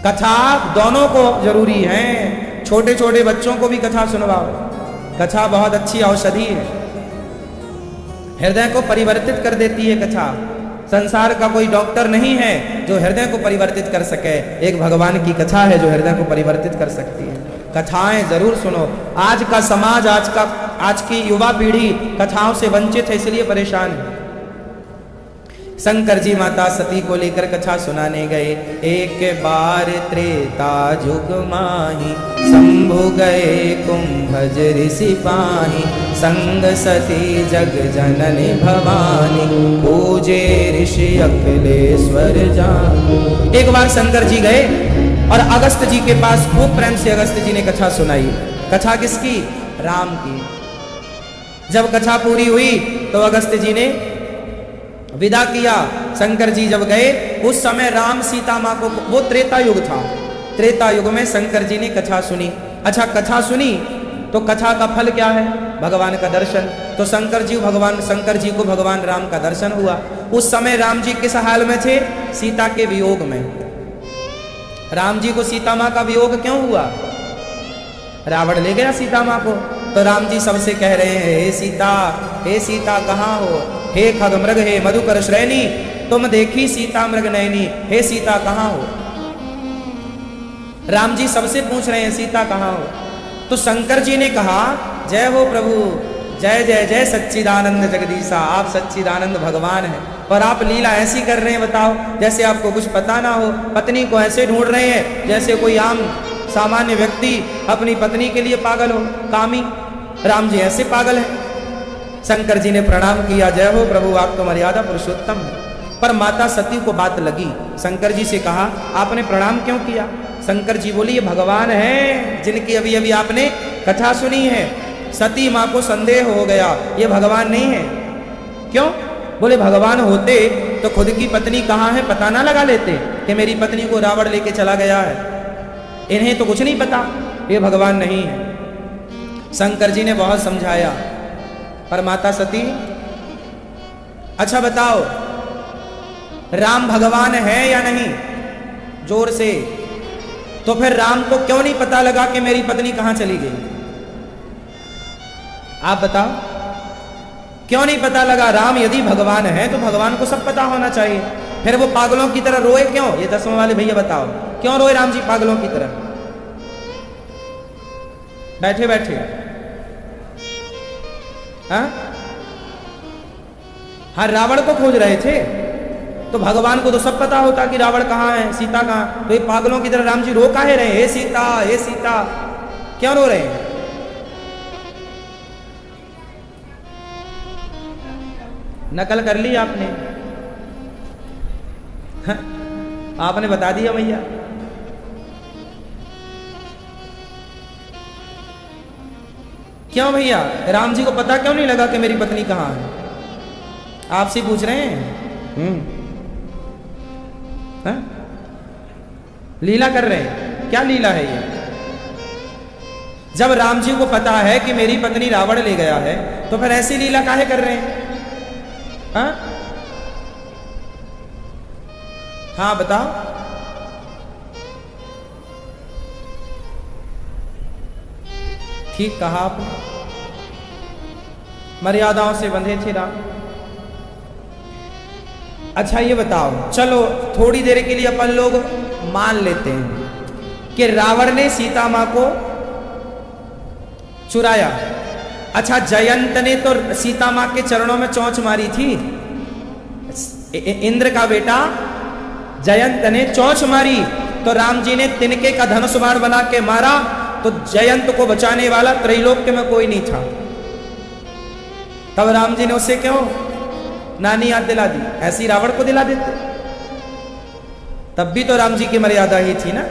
कथा दोनों को जरूरी है, छोटे छोटे बच्चों को भी कथा सुनवाओ। कथा बहुत अच्छी औषधि है, हृदय को परिवर्तित कर देती है कथा। संसार का कोई डॉक्टर नहीं है जो हृदय को परिवर्तित कर सके, एक भगवान की कथा है जो हृदय को परिवर्तित कर सकती है। कथाएं जरूर सुनो। आज का समाज, आज की युवा पीढ़ी कथाओं से वंचित है, इसलिए परेशान है। शंकर जी माता सती को लेकर कथा सुनाने गए। एक बार त्रेता जुग माही, शंभु गए कुंभज ऋषि पाही, संग सती जग जननी भवानी, पूजे ऋषि अखिलेश्वर जान। एक बार शंकर जी गए और अगस्त जी के पास खूब प्रेम से अगस्त जी ने कथा सुनाई। कथा किसकी? राम की। जब कथा पूरी हुई तो अगस्त जी ने विदा किया। शंकर जी जब गए उस समय राम सीता माँ को, वो त्रेता युग था, त्रेता युग में शंकर जी ने कथा सुनी। अच्छा, कथा सुनी तो कथा का फल क्या है? भगवान का दर्शन। तो शंकर जी को भगवान राम का दर्शन हुआ। उस समय राम जी किस हाल में थे? सीता के वियोग में। राम जी को सीता माँ का वियोग क्यों हुआ? रावण ले गया सीता माँ को। तो राम जी सबसे कह रहे हैं, हे सीता कहाँ हो? हे खग मृग हे मधुकर श्रेणी, तुम देखी सीता मृग नयनी, हे सीता कहाँ हो? राम जी सबसे पूछ रहे हैं सीता कहाँ हो? तो शंकर जी ने कहा, जय हो प्रभु, जय जय जय सच्चिदानंद जगदीशा, आप सच्चिदानंद भगवान हैं। और आप लीला ऐसी कर रहे हैं, बताओ, जैसे आपको कुछ पता ना हो। पत्नी को ऐसे ढूंढ रहे हैं जैसे कोई आम सामान्य व्यक्ति अपनी पत्नी के लिए पागल हो, कामी। राम जी ऐसे पागल है। शंकर जी ने प्रणाम किया, जय हो प्रभु, आप तो मर्यादा पुरुषोत्तम है। पर माता सती को बात लगी। शंकर जी से कहा, आपने प्रणाम क्यों किया? शंकर जी बोली, ये भगवान है जिनकी अभी अभी आपने कथा सुनी है। सती माँ को संदेह हो गया, ये भगवान नहीं है। क्यों? बोले, भगवान होते तो खुद की पत्नी कहाँ है पता ना लगा लेते कि मेरी पत्नी को रावण लेके चला गया है। इन्हें तो कुछ नहीं पता, ये भगवान नहीं है। शंकर जी ने बहुत समझाया, पर माता सती, अच्छा बताओ, राम भगवान है या नहीं? जोर से। तो फिर राम को क्यों नहीं पता लगा कि मेरी पत्नी कहां चली गई? आप बताओ, क्यों नहीं पता लगा? राम यदि भगवान है तो भगवान को सब पता होना चाहिए। फिर वो पागलों की तरह रोए क्यों? ये 10वें वाले भैया बताओ, क्यों रोए राम जी पागलों की तरह? बैठे बैठे हाँ, रावण को खोज रहे थे तो भगवान को तो सब पता होता कि रावण कहाँ है, सीता कहाँ। तो ये पागलों की तरह राम जी रो काहे रहे? हे सीता, हे सीता, क्यों रो रहे हैं? नकल कर ली आपने? हाँ, आपने बता दिया भैया। क्यों भैया? राम जी को पता क्यों नहीं लगा कि मेरी पत्नी कहाँ है? आपसे पूछ रहे हैं। लीला कर रहे हैं। क्या लीला है ये? जब राम जी को पता है कि मेरी पत्नी रावण ले गया है तो फिर ऐसी लीला काहे कर रहे हैं? हाँ बताओ। ठीक कहा आपने, मर्यादाओं से बंधे थे राम। अच्छा ये बताओ, चलो थोड़ी देर के लिए अपन लोग मान लेते हैं कि रावण ने सीता मां को चुराया। अच्छा, जयंत ने तो सीता मां के चरणों में चोंच मारी थी। इंद्र का बेटा जयंत ने चोंच मारी तो राम जी ने तिनके का धनुष बाण बना के मारा, तो जयंत को बचाने वाला त्रैलोक्य में कोई नहीं था। तब राम जी ने उसे क्यों नानी याद दिला दी? ऐसी रावण को दिला देते। तब भी तो राम जी की मर्यादा ही थी ना।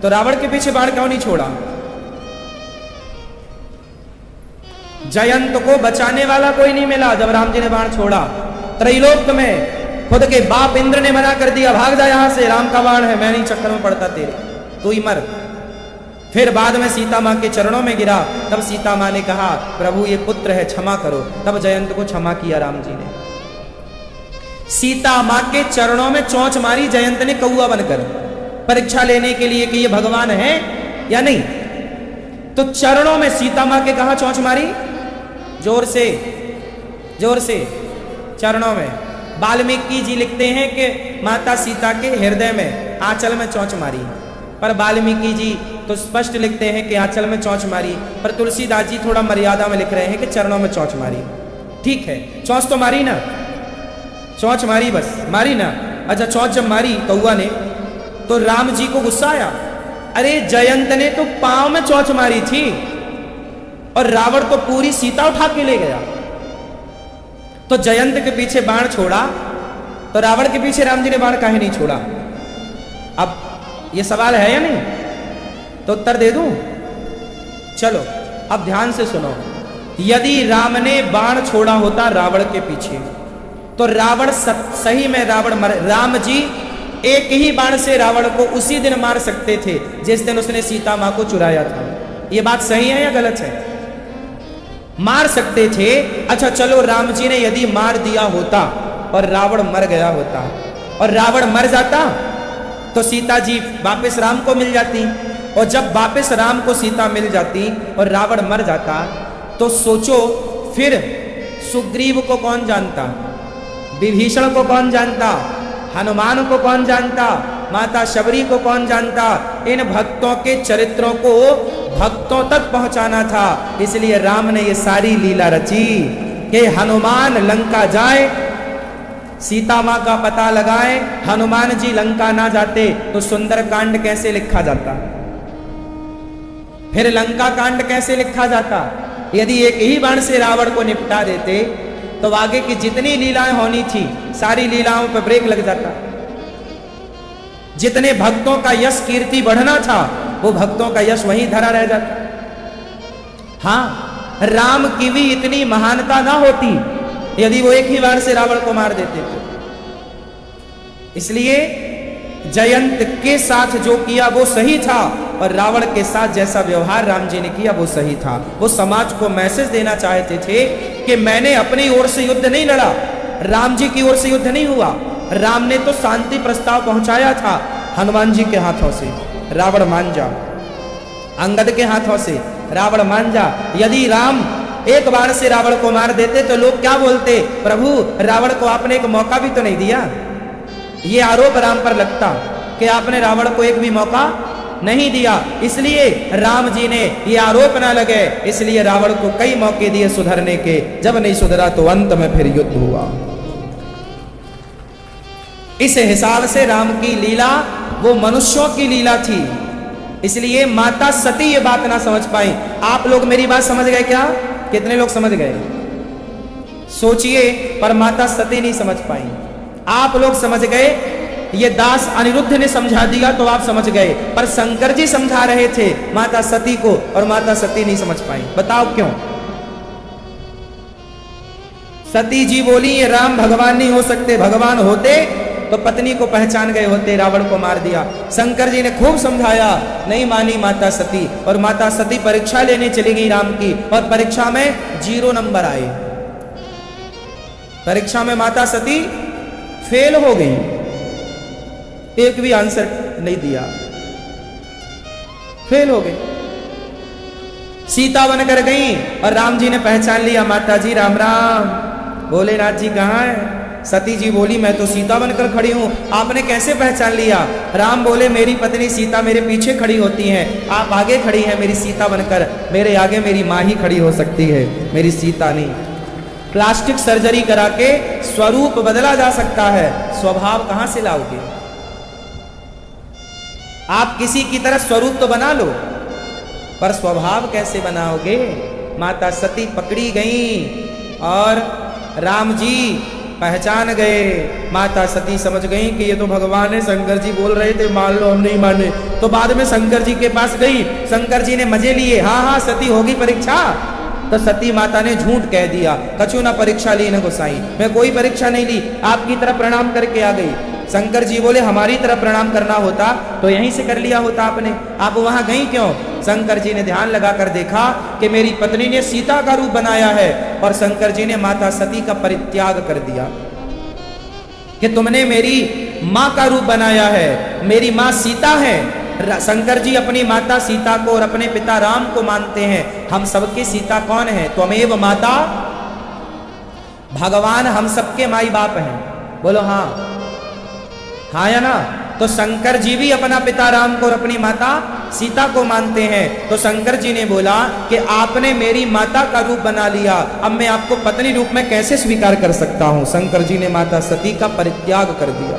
तो रावण के पीछे बाण क्यों नहीं छोड़ा? जयंत को बचाने वाला कोई नहीं मिला जब राम जी ने बाण छोड़ा। त्रैलोक्य में खुद के बाप इंद्र ने मना कर दिया, भाग जा यहां से, राम का बाण है, मैं नहीं चक्कर में पड़ता तेरे, तू ही मर। फिर बाद में सीता मां के चरणों में गिरा, तब सीता मां ने कहा, प्रभु ये पुत्र है, क्षमा करो। तब जयंत को क्षमा किया राम जी ने। सीता मां के चरणों में चोंच मारी जयंत ने कौआ बनकर, परीक्षा लेने के लिए कि ये भगवान है या नहीं। तो चरणों में सीता मां के कहा चोंच मारी, जोर से चरणों में। वाल्मीकि जी लिखते हैं कि माता सीता के हृदय में आंचल में चोंच मारी, पर वाल्मीकि जी तो स्पष्ट लिखते हैं कि आंचल में चोंच मारी, पर तुलसीदास जी थोड़ा मर्यादा में लिख रहे हैं कि चरणों में चोंच मारी। ठीक है, चोंच तो मारी ना, चोंच मारी, बस मारी ना। अच्छा, चोंच जब मारी कौआ ने तो राम जी को गुस्सा आया। अरे जयंत ने तो पांव में चोंच मारी थी और रावण तो पूरी सीता उठा के ले गया। तो जयंत के पीछे बाण छोड़ा तो रावण के पीछे राम जी ने बाण काहे नहीं छोड़ा? अब ये सवाल है या नहीं? तो उत्तर दे दूं? चलो अब ध्यान से सुनो। यदि राम ने बाण छोड़ा होता रावण के पीछे तो रावण सही में राम जी एक ही बाण से रावण को उसी दिन मार सकते थे जिस दिन उसने सीता मां को चुराया था। ये बात सही है या गलत है? मार सकते थे। अच्छा चलो, राम जी ने यदि मार दिया होता और रावण मर गया होता और रावण मर जाता तो सीता जी वापस राम को मिल जाती, और जब वापस राम को सीता मिल जाती और रावण मर जाता तो सोचो फिर सुग्रीव को कौन जानता, विभीषण को कौन जानता, हनुमान को कौन जानता, माता शबरी को कौन जानता? इन भक्तों के चरित्रों को भक्तों तक पहुंचाना था, इसलिए राम ने ये सारी लीला रची कि हनुमान लंका जाए, सीता मां का पता लगाए। हनुमान जी लंका ना जाते तो सुंदरकांड कैसे लिखा जाता, फिर लंका कांड कैसे लिखा जाता? यदि एक ही बाण से रावण को निपटा देते तो आगे की जितनी लीलाएं होनी थी सारी लीलाओं पर ब्रेक लग जाता। जितने भक्तों का यश कीर्ति बढ़ना था वो भक्तों का यश वहीं धरा रह जाता। हां, राम की भी इतनी महानता ना होती यदि वो एक ही बार से रावण को मार देते थे। इसलिए जयंत के साथ जो किया वो सही था और रावण के साथ जैसा व्यवहार राम जी ने किया वो सही था। वो समाज को मैसेज देना चाहते थे कि मैंने अपनी ओर से युद्ध नहीं लड़ा, राम जी की ओर से युद्ध नहीं हुआ। राम ने तो शांति प्रस्ताव पहुंचाया था हनुमान जी के हाथों से, रावण मान जा, अंगद के हाथों से रावण मान जा। यदि राम एक बार से रावण को मार देते तो लोग क्या बोलते, प्रभु रावण को आपने एक मौका भी तो नहीं दिया। ये आरोप राम पर लगता कि आपने रावण को एक भी मौका नहीं दिया। इसलिए राम जी ने ये आरोप ना लगे, इसलिए रावण को कई मौके दिए सुधरने के। जब नहीं सुधरा तो अंत में फिर युद्ध हुआ। इस हिसाब से राम की लीला वो मनुष्यों की लीला थी। इसलिए माता सती ये बात ना समझ पाई। आप लोग मेरी बात समझ गए क्या? कितने लोग समझ गए? सोचिए, पर माता सती नहीं समझ पाई। आप लोग समझ गए, ये दास अनिरुद्ध ने समझा दिया तो आप समझ गए, पर शंकर जी समझा रहे थे माता सती को और माता सती नहीं समझ पाई। बताओ क्यों? सती जी बोली ये राम भगवान नहीं हो सकते, भगवान होते तो पत्नी को पहचान गए होते, रावण को मार दिया। शंकर जी ने खूब समझाया, नहीं मानी माता सती, और माता सती परीक्षा लेने चली गई राम की, और परीक्षा में 0 नंबर आए। परीक्षा में माता सती फेल हो गई, एक भी आंसर नहीं दिया, फेल हो गई। सीता बनकर गई और राम जी ने पहचान लिया, माता जी राम राम, भोलेनाथ जी कहाँ है? सती जी बोली मैं तो सीता बनकर खड़ी हूं, आपने कैसे पहचान लिया? राम बोले मेरी पत्नी सीता मेरे पीछे खड़ी होती हैं, आप आगे खड़ी हैं मेरी सीता बनकर, मेरे आगे मेरी मां ही खड़ी हो सकती है, मेरी सीता नहीं। प्लास्टिक सर्जरी करा के स्वरूप बदला जा सकता है, स्वभाव कहां से लाओगे? आप किसी की तरह स्वरूप तो बना लो, पर स्वभाव कैसे बनाओगे? माता सती पकड़ी गई और राम जी पहचान गए। माता सती समझ गई कि ये तो भगवान है, शंकर जी बोल रहे थे मान लो, हम नहीं माने। तो बाद में शंकर जी के पास गई, शंकर जी ने मजे लिए, हाँ हाँ सती होगी परीक्षा। तो सती माता ने झूठ कह दिया, कछु ना परीक्षा ली न गोसाई, मैं कोई परीक्षा नहीं ली, आपकी तरफ प्रणाम करके आ गई। शंकर जी बोले हमारी तरफ प्रणाम करना होता तो यहीं से कर लिया होता आपने, आप वहां गई क्यों? शंकर जी ने ध्यान लगाकर देखा कि मेरी पत्नी ने सीता का रूप बनाया है, और शंकर जी ने माता सती का परित्याग कर दिया कि तुमने मेरी माँ का रूप बनाया है, मेरी माँ सीता है। शंकर जी अपनी माता सीता को और अपने पिता राम को मानते हैं। हम सबकी सीता कौन है? त्वमेव माता, भगवान हम सबके माई बाप हैं। बोलो हाँ, हाँ या ना? तो शंकर जी भी अपना पिता राम को और अपनी माता सीता को मानते हैं। तो शंकर जी ने बोला कि आपने मेरी माता का रूप बना लिया, अब मैं आपको पत्नी रूप में कैसे स्वीकार कर सकता हूं? शंकर जी ने माता सती का परित्याग कर दिया।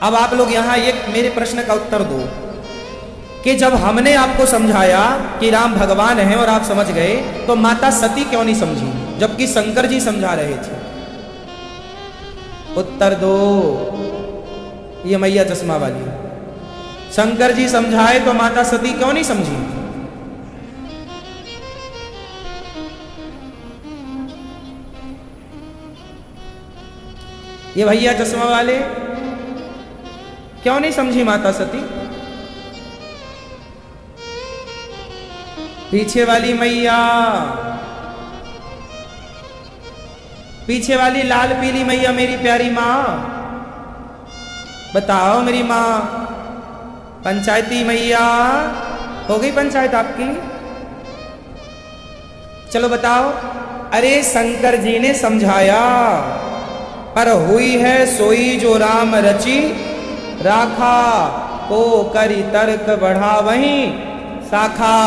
अब आप लोग यहां एक मेरे प्रश्न का उत्तर दो कि जब हमने आपको समझाया कि राम भगवान हैं और आप समझ गए, तो माता सती क्यों नहीं समझी जबकि शंकर जी समझा रहे थे? उत्तर दो। ये मैया चश्मा वाली, शंकर जी समझाए तो माता सती क्यों नहीं समझी? ये भैया चश्मा वाले क्यों नहीं समझी माता सती? पीछे वाली मैया, पीछे वाली लाल पीली मैया, मेरी प्यारी माँ, बताओ मेरी माँ। पंचायती मैया, हो गई पंचायत आपकी? चलो बताओ। अरे शंकर जी ने समझाया, पर हुई है सोई जो राम रची राखा, को करी तर्क बढ़ा वहीं शाखा।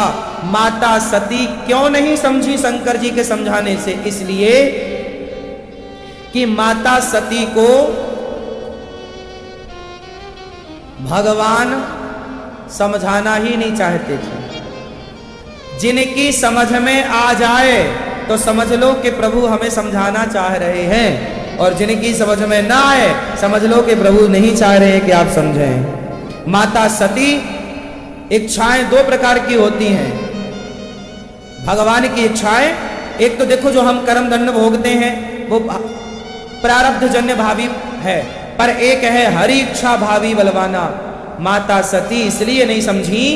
माता सती क्यों नहीं समझी शंकर जी के समझाने से? इसलिए कि माता सती को भगवान समझाना ही नहीं चाहते थे। जिनकी समझ में आ जाए तो समझ लो कि प्रभु हमें समझाना चाह रहे हैं, और जिनकी समझ में ना आए समझ लो कि प्रभु नहीं चाह रहे हैं कि आप समझें। माता सती इच्छाएं दो प्रकार की होती हैं। भगवान की इच्छाएं, एक तो देखो जो हम कर्म दंड भोगते हैं वो प्रारब्ध जन्य भावी है, पर एक है हरि इच्छा भावी बलवाना। माता सती इसलिए नहीं समझी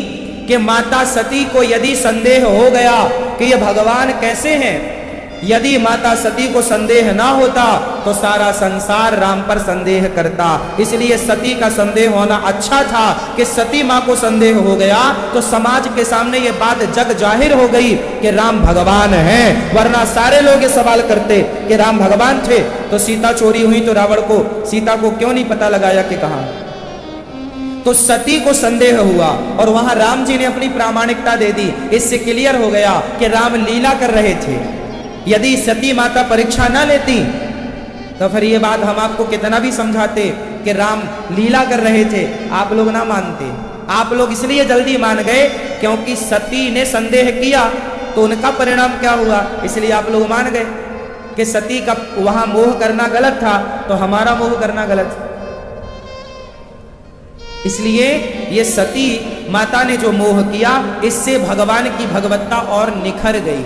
कि माता सती को यदि संदेह हो गया कि ये भगवान कैसे हैं, यदि माता सती को संदेह ना होता तो सारा संसार राम पर संदेह करता। इसलिए सती का संदेह होना अच्छा था कि सती माँ को संदेह हो गया तो समाज के सामने ये बात जग जाहिर हो गई कि राम भगवान हैं। वरना सारे लोग ये सवाल करते कि राम भगवान थे तो सीता चोरी हुई तो रावण को सीता को क्यों नहीं पता लगाया कि कहां? तो सती को संदेह हुआ और वहां राम जी ने अपनी प्रामाणिकता दे दी। इससे क्लियर हो गया कि राम लीला कर रहे थे। यदि सती माता परीक्षा ना लेती तो फिर ये बात हम आपको कितना भी समझाते कि राम लीला कर रहे थे, आप लोग ना मानते। आप लोग इसलिए जल्दी मान गए क्योंकि सती ने संदेह किया तो उनका परिणाम क्या हुआ, इसलिए आप लोग मान गए कि सती का वहां मोह करना गलत था तो हमारा मोह करना गलत। इसलिए ये सती माता ने जो मोह किया, इससे भगवान की भगवत्ता और निखर गई।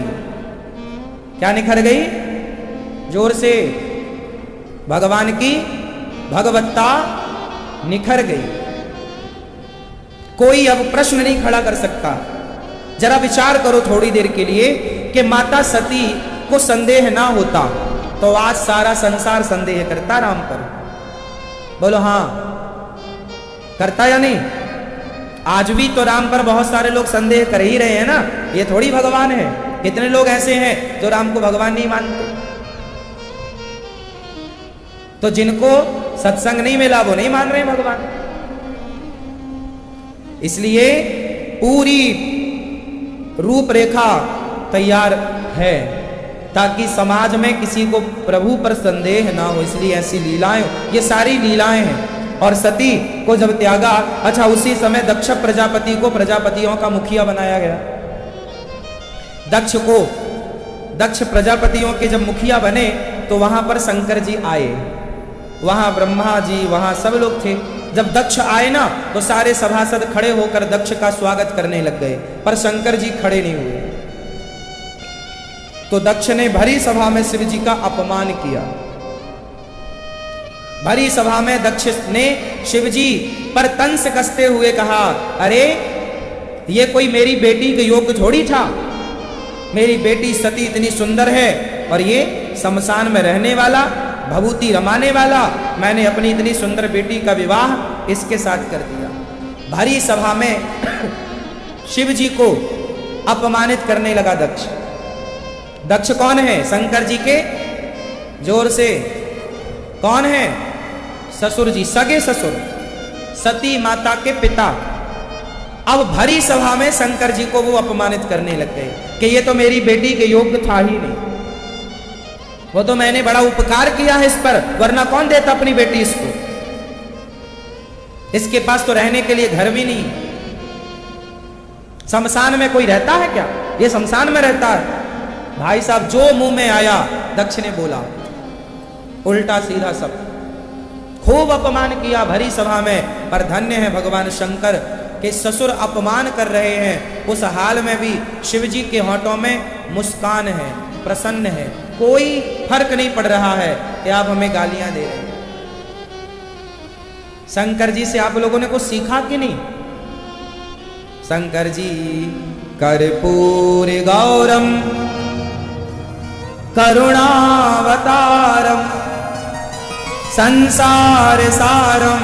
क्या निखर गई? जोर से। भगवान की भगवत्ता निखर गई। कोई अब प्रश्न नहीं खड़ा कर सकता। जरा विचार करो थोड़ी देर के लिए कि माता सती को संदेह ना होता तो आज सारा संसार संदेह करता राम पर। बोलो हाँ, करता या नहीं? आज भी तो राम पर बहुत सारे लोग संदेह कर ही रहे हैं ना। ये थोड़ी भगवान है। कितने लोग ऐसे हैं जो राम को भगवान नहीं मानते। तो जिनको सत्संग नहीं मिला वो नहीं मान रहे भगवान। इसलिए पूरी रूपरेखा तैयार है ताकि समाज में किसी को प्रभु पर संदेह ना हो। इसलिए ऐसी लीलाएं, ये सारी लीलाएं हैं। और सती को जब त्यागा, अच्छा उसी समय दक्ष प्रजापति को प्रजापतियों का मुखिया बनाया गया। दक्ष प्रजापतियों के जब मुखिया बने तो वहां पर शंकर जी आए, वहां ब्रह्मा जी, वहां सब लोग थे। जब दक्ष आए ना तो सारे सभासद खड़े होकर दक्ष का स्वागत करने लग गए, पर शंकर जी खड़े नहीं हुए। तो दक्ष ने भरी सभा में शिव जी का अपमान किया। भरी सभा में दक्ष ने शिव जी पर तंस कसते हुए कहा, अरे ये कोई मेरी बेटी के योग्य थोड़ी था। मेरी बेटी सती इतनी सुंदर है और ये शमशान में रहने वाला, भभूति रमाने वाला, मैंने अपनी इतनी सुंदर बेटी का विवाह इसके साथ कर दिया। भरी सभा में शिव जी को अपमानित करने लगा दक्ष। दक्ष कौन है? शंकर जी के, जोर से, कौन है? ससुर जी, सगे ससुर, सती माता के पिता। अब भरी सभा में शंकर जी को वो अपमानित करने लग गए कि ये तो मेरी बेटी के योग्य था ही नहीं, वो तो मैंने बड़ा उपकार किया है इस पर, वरना कौन देता अपनी बेटी इसको, इसके पास तो रहने के लिए घर भी नहीं। शमशान में कोई रहता है क्या? ये शमशान में रहता है। भाई साहब, जो मुंह में आया दक्ष ने बोला, उल्टा सीधा सब, खूब अपमान किया भरी सभा में। पर धन्य है भगवान शंकर के ससुर अपमान कर रहे हैं, उस हाल में भी शिव जी के होठों में मुस्कान है, प्रसन्न है, कोई फर्क नहीं पड़ रहा है कि आप हमें गालियां दे रहे हैं। शंकर जी से आप लोगों ने कुछ सीखा कि नहीं? शंकर जी कर्पूर गौरम करुणावतारम संसार सारम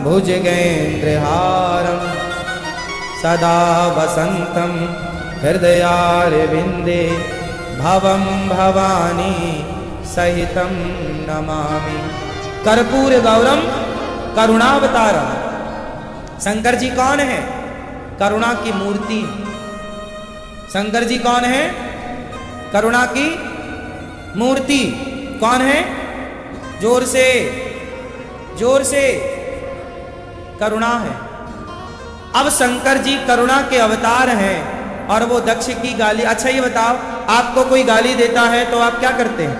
भुजगेन्द्रहारम सदा वसंतम हृदयारविंदे भवम भवानी सहितम नमामि। कर्पूर गौरम करुणावतारम। शंकर जी कौन है? करुणा की मूर्ति। शंकर जी कौन है? करुणा की मूर्ति। कौन है? जोर से, जोर से, करुणा है। अब शंकर जी करुणा के अवतार हैं और वो दक्ष की गाली। अच्छा ये बताओ, आपको कोई गाली देता है तो आप क्या करते हैं?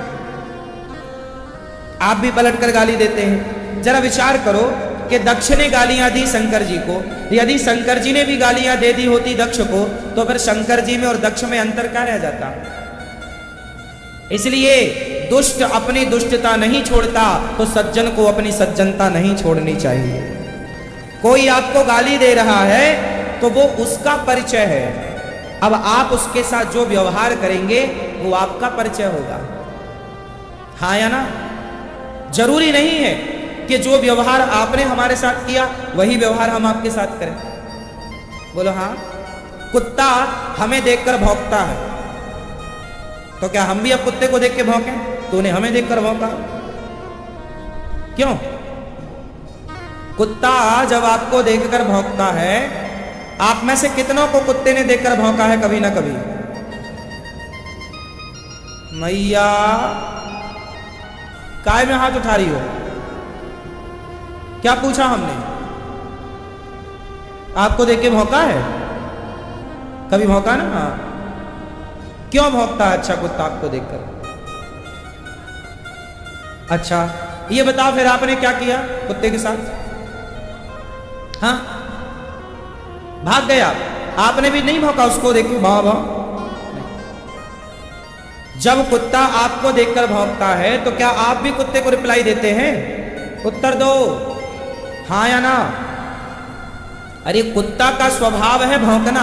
आप भी पलटकर गाली देते हैं। जरा विचार करो कि दक्ष ने गालियां दी शंकर जी को, यदि शंकर जी ने भी गालियां दे दी होती दक्ष को, तो फिर शंकर जी में और दक्ष में अंतर क्या रह जाता? इसलिए दुष्ट अपनी दुष्टता नहीं छोड़ता तो सज्जन को अपनी सज्जनता नहीं छोड़नी चाहिए। कोई आपको गाली दे रहा है तो वो उसका परिचय है, अब आप उसके साथ जो व्यवहार करेंगे वो आपका परिचय होगा। हाँ या ना? जरूरी नहीं है कि जो व्यवहार आपने हमारे साथ किया वही व्यवहार हम आपके साथ करें। बोलो हाँ। कुत्ता हमें देखकर भौंकता है, तो क्या हम भी अब कुत्ते को देख के भौंकें? तूने हमें देखकर भौंका, क्यों? कुत्ता जब आपको देखकर भौंकता है, आप में से कितनों को कुत्ते ने देखकर भौंका है कभी ना कभी? मैया, काय में हाथ उठा रही हो? क्या पूछा हमने? आपको देख के भौंका है? कभी भौंका ना? हाँ। क्यों भौंकता है अच्छा कुत्ता आपको देखकर? अच्छा ये बताओ फिर आपने क्या किया कुत्ते के साथ? हाँ, भाग गया। आपने भी नहीं भौंका उसको देख के, भाव भाव। जब कुत्ता आपको देखकर भौंकता है तो क्या आप भी कुत्ते को रिप्लाई देते हैं? उत्तर दो, हाँ या ना? अरे कुत्ता का स्वभाव है भौंकना,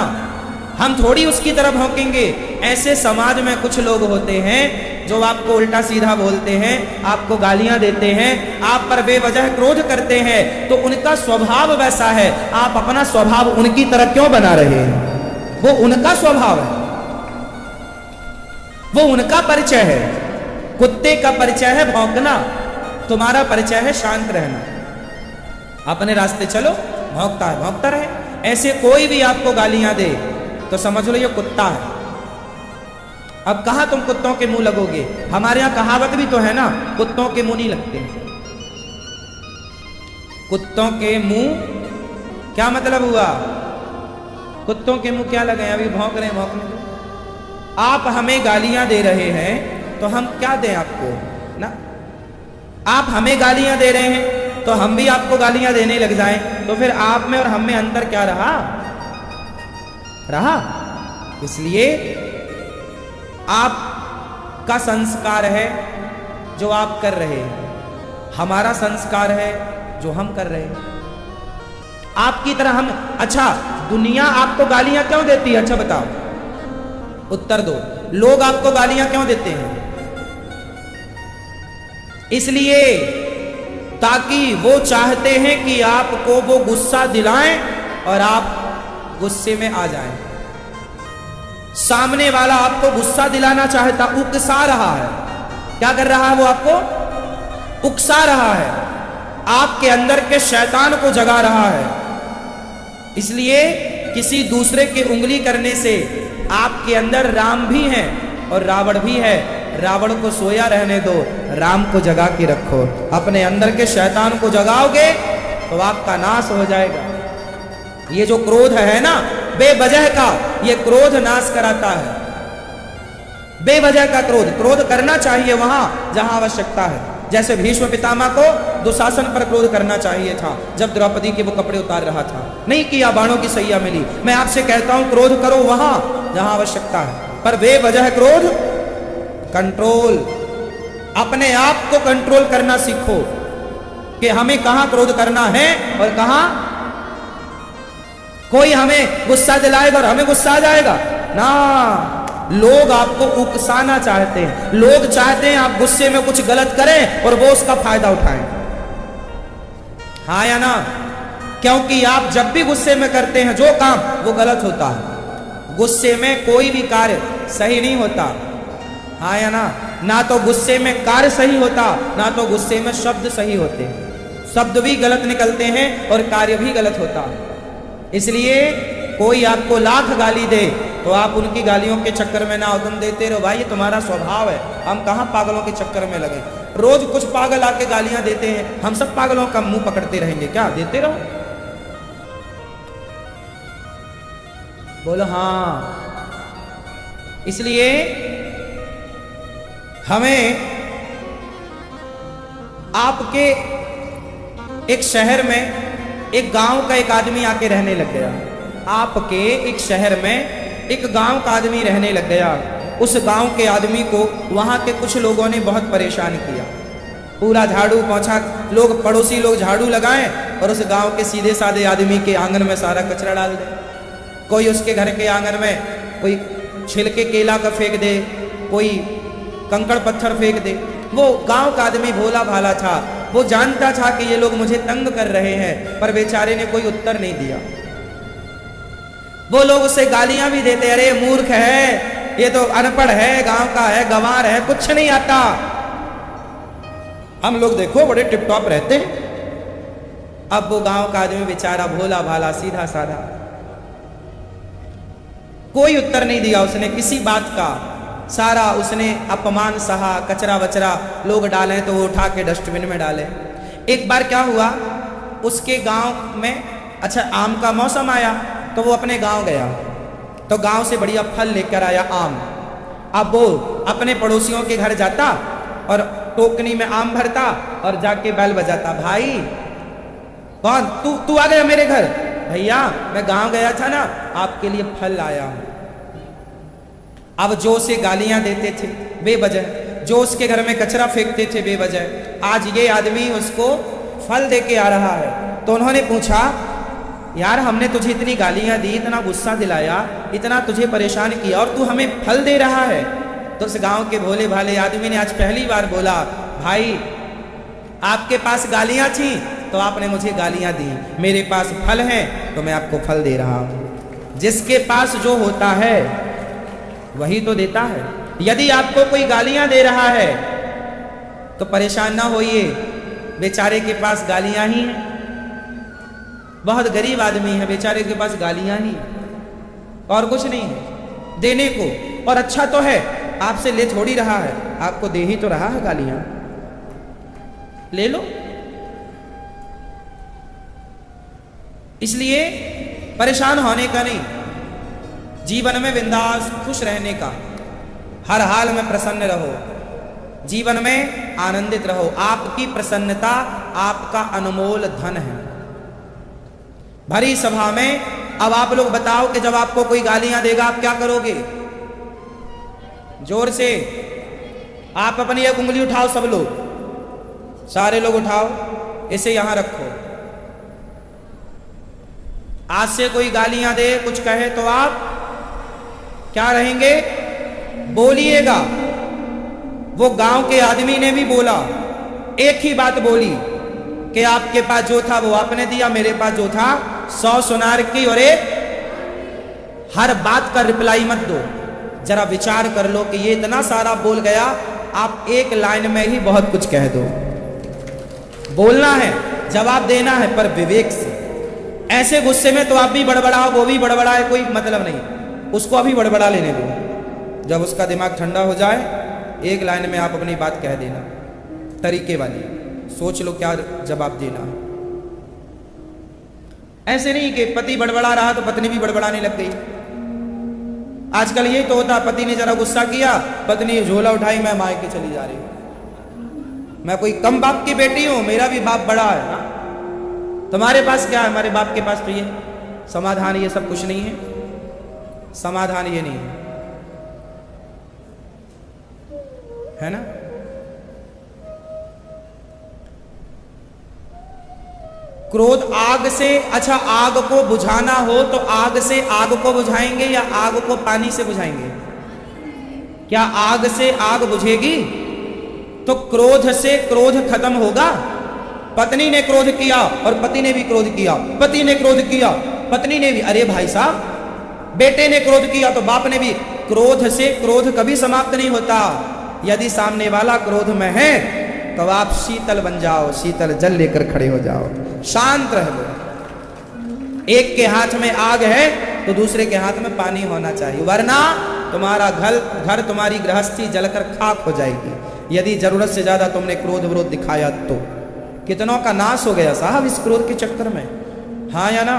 हम थोड़ी उसकी तरह भौंकेंगे। ऐसे समाज में कुछ लोग होते हैं जो आपको उल्टा सीधा बोलते हैं, आपको गालियां देते हैं, आप पर बेवजह क्रोध करते हैं, तो उनका स्वभाव वैसा है, आप अपना स्वभाव उनकी तरह क्यों बना रहे हैं? वो उनका स्वभाव है, वो उनका परिचय है। कुत्ते का परिचय है भौंकना, तुम्हारा परिचय है शांत रहना। अपने रास्ते चलो, भौंकता है भौंकता रहे। ऐसे कोई भी आपको गालियां दे तो समझ लो ये कुत्ता है। अब कहां तुम कुत्तों के मुंह लगोगे? हमारे यहां कहावत भी तो है ना, कुत्तों के मुंह नहीं लगते। कुत्तों के मुंह क्या मतलब हुआ? कुत्तों के मुंह क्या लगे? अभी भौंक रहे हैं, भौंकने दो। आप हमें गालियां दे रहे हैं तो हम क्या दें आपको ना? आप हमें गालियां दे रहे हैं तो हम भी आपको गालियां देने लग जाएं, तो फिर आप में और हम में अंतर क्या रहा? इसलिए आपका संस्कार है जो आप कर रहे हैं, हमारा संस्कार है जो हम कर रहे हैं। आपकी तरह हम, अच्छा दुनिया आपको गालियां क्यों देती है? अच्छा बताओ, उत्तर दो। लोग आपको गालियां क्यों देते हैं? इसलिए ताकि वो चाहते हैं कि आपको वो गुस्सा दिलाएं और आप गुस्से में आ जाएं। सामने वाला आपको गुस्सा दिलाना चाहता, उकसा रहा है। क्या कर रहा है वो? आपको उकसा रहा है, आपके अंदर के शैतान को जगा रहा है। इसलिए किसी दूसरे की उंगली करने से आपके अंदर राम भी हैं और रावण भी है। रावण को सोया रहने दो, राम को जगा के रखो। अपने अंदर के शैतान को जगाओगे तो आपका नाश हो जाएगा। ये जो क्रोध है ना, बेवजह का, ये क्रोध नाश कराता है। बेवजह का क्रोध करना चाहिए वहां जहां आवश्यकता है। जैसे भीष्म पितामह को दुशासन पर क्रोध करना चाहिए था जब द्रौपदी के वो कपड़े उतार रहा था, नहीं किया, बाणों की सैया मिली। मैं आपसे कहता हूं क्रोध करो वहां जहां आवश्यकता है, पर बेवजह क्रोध कंट्रोल, अपने आप को कंट्रोल करना सीखो कि हमें कहां क्रोध करना है और कहां। कोई हमें गुस्सा दिलाएगा और हमें गुस्सा आ जाएगा ना। लोग आपको उकसाना चाहते हैं, लोग चाहते हैं आप गुस्से में कुछ गलत करें और वो उसका फायदा उठाएं। हाँ या ना? क्योंकि आप जब भी गुस्से में करते हैं जो काम, वो गलत होता है। गुस्से में कोई भी कार्य सही नहीं होता। हाँ या ना? ना तो गुस्से में कार्य सही होता, ना तो गुस्से में शब्द सही होते। शब्द भी गलत निकलते हैं और कार्य भी गलत होता। इसलिए कोई आपको लाख गाली दे तो आप उनकी गालियों के चक्कर में ना हो, तुम देते रहो। भाई ये तुम्हारा स्वभाव है, हम कहां पागलों के चक्कर में लगे। रोज कुछ पागल आके गालियां देते हैं, हम सब पागलों का मुंह पकड़ते रहेंगे क्या? देते रहो। बोलो हाँ। इसलिए हमें आपके एक शहर में एक गांव का एक आदमी आके रहने लग गया। आपके एक शहर में एक गांव का आदमी रहने लग गया। उस गांव के आदमी को वहां के कुछ लोगों ने बहुत परेशान किया। पूरा झाड़ू पोंछा, लोग पड़ोसी लोग झाड़ू लगाएं और उस गांव के सीधे साधे आदमी के आंगन में सारा कचरा डाल दे। कोई उसके घर के आंगन में कोई छिलके केला का फेंक दे, कोई कंकड़ पत्थर फेंक दे। वो गांव का आदमी भोला भाला था, वो जानता था कि ये लोग मुझे तंग कर रहे हैं, पर बेचारे ने कोई उत्तर नहीं दिया। वो लोग उसे गालियां भी देते, अरे मूर्ख है, ये तो अनपढ़ है, गांव का है, गंवार है, कुछ नहीं आता। हम लोग देखो बड़े टिप टॉप रहते हैं। अब वो गांव का आदमी बेचारा भोला भाला सीधा साधा, कोई उत्तर नहीं दिया उसने किसी बात का। सारा उसने अपमान सहा, कचरा वचरा लोग डालें तो वो उठा के डस्टबिन में डाले। एक बार क्या हुआ, उसके गांव में अच्छा आम का मौसम आया तो वो अपने गांव गया, तो गांव से बढ़िया फल लेकर आया आम। अब वो अपने पड़ोसियों के घर जाता और टोकनी में आम भरता और जाके बैल बजाता, भाई कौन तू आ गया मेरे घर? भैया मैं गांव गया था ना, आपके लिए फल लाया हूं। अब जो उसे गालियां देते थे बेवजह, जो उसके घर में कचरा फेंकते थे बेवजह, आज ये आदमी उसको फल दे के आ रहा है। तो उन्होंने पूछा, यार हमने तुझे इतनी गालियां दी, इतना गुस्सा दिलाया, इतना तुझे परेशान किया और तू हमें फल दे रहा है? तो उस गांव के भोले भाले आदमी ने आज पहली बार बोला, भाई आपके पास गालियां थी तो आपने मुझे गालियां दी, मेरे पास फल हैं तो मैं आपको फल दे रहा हूं। जिसके पास जो होता है वही तो देता है। यदि आपको कोई गालियां दे रहा है तो परेशान ना होइए, बेचारे के पास गालियां ही हैं। बहुत गरीब आदमी है, बेचारे के पास गालियां ही और कुछ नहीं है देने को। और अच्छा तो है, आपसे ले थोड़ी रहा है, आपको दे ही तो रहा है गालियां, ले लो। इसलिए परेशान होने का नहीं, जीवन में बिंदास खुश रहने का, हर हाल में प्रसन्न रहो, जीवन में आनंदित रहो। आपकी प्रसन्नता आपका अनमोल धन है। भरी सभा में अब आप लोग बताओ कि जब आपको कोई गालियां देगा आप क्या करोगे? जोर से आप अपनी एक उंगली उठाओ, सब लोग, सारे लोग उठाओ, इसे यहां रखो। आज से कोई गालियां दे, कुछ कहे तो आप क्या रहेंगे? बोलिएगा। वो गांव के आदमी ने भी बोला, एक ही बात बोली कि आपके पास जो था वो आपने दिया, मेरे पास जो था 100 सुनार की और एक। हर बात का रिप्लाई मत दो, जरा विचार कर लो कि ये इतना सारा बोल गया, आप एक लाइन में ही बहुत कुछ कह दो। बोलना है, जवाब देना है, पर विवेक से। ऐसे गुस्से में तो आप भी बड़बड़ाओ, वो भी बड़बड़ाए, कोई मतलब नहीं, उसको अभी बड़बड़ा लेने दो। जब उसका दिमाग ठंडा हो जाए, एक लाइन में आप अपनी बात कह देना, तरीके वाली। सोच लो क्या जवाब देना। ऐसे नहीं कि पति बड़बड़ा रहा तो पत्नी भी बड़बड़ाने लग गई। आजकल यही तो होता, पति ने जरा गुस्सा किया, पत्नी झोला उठाई, मैं मायके चली जा रही हूं, मैं कोई कम बाप की बेटी हूं, मेरा भी बाप बड़ा है ना? तुम्हारे पास क्या है, हमारे बाप के पास तो ये समाधान, ये सब कुछ नहीं है। समाधान ये नहीं है ना? क्रोध आग से, अच्छा आग को बुझाना हो तो आग से आग को बुझाएंगे या आग को पानी से बुझाएंगे? क्या आग से आग बुझेगी? तो क्रोध से क्रोध खत्म होगा। पत्नी ने क्रोध किया और पति ने भी क्रोध किया, पति ने क्रोध किया, पत्नी ने भी, अरे भाई साहब, बेटे ने क्रोध किया तो बाप ने भी। क्रोध से क्रोध कभी समाप्त नहीं होता। यदि सामने वाला क्रोध में है तो आप शीतल बन जाओ, शीतल जल लेकर खड़े हो जाओ, शांत रह लो। एक के हाथ में आग है तो दूसरे के हाथ में पानी होना चाहिए, वरना तुम्हारा घर तुम्हारी गृहस्थी जलकर खाक हो जाएगी। यदि जरूरत से ज्यादा तुमने क्रोध विरोध दिखाया तो कितनों का नाश हो गया साहब इस क्रोध के चक्कर में, हाँ या ना?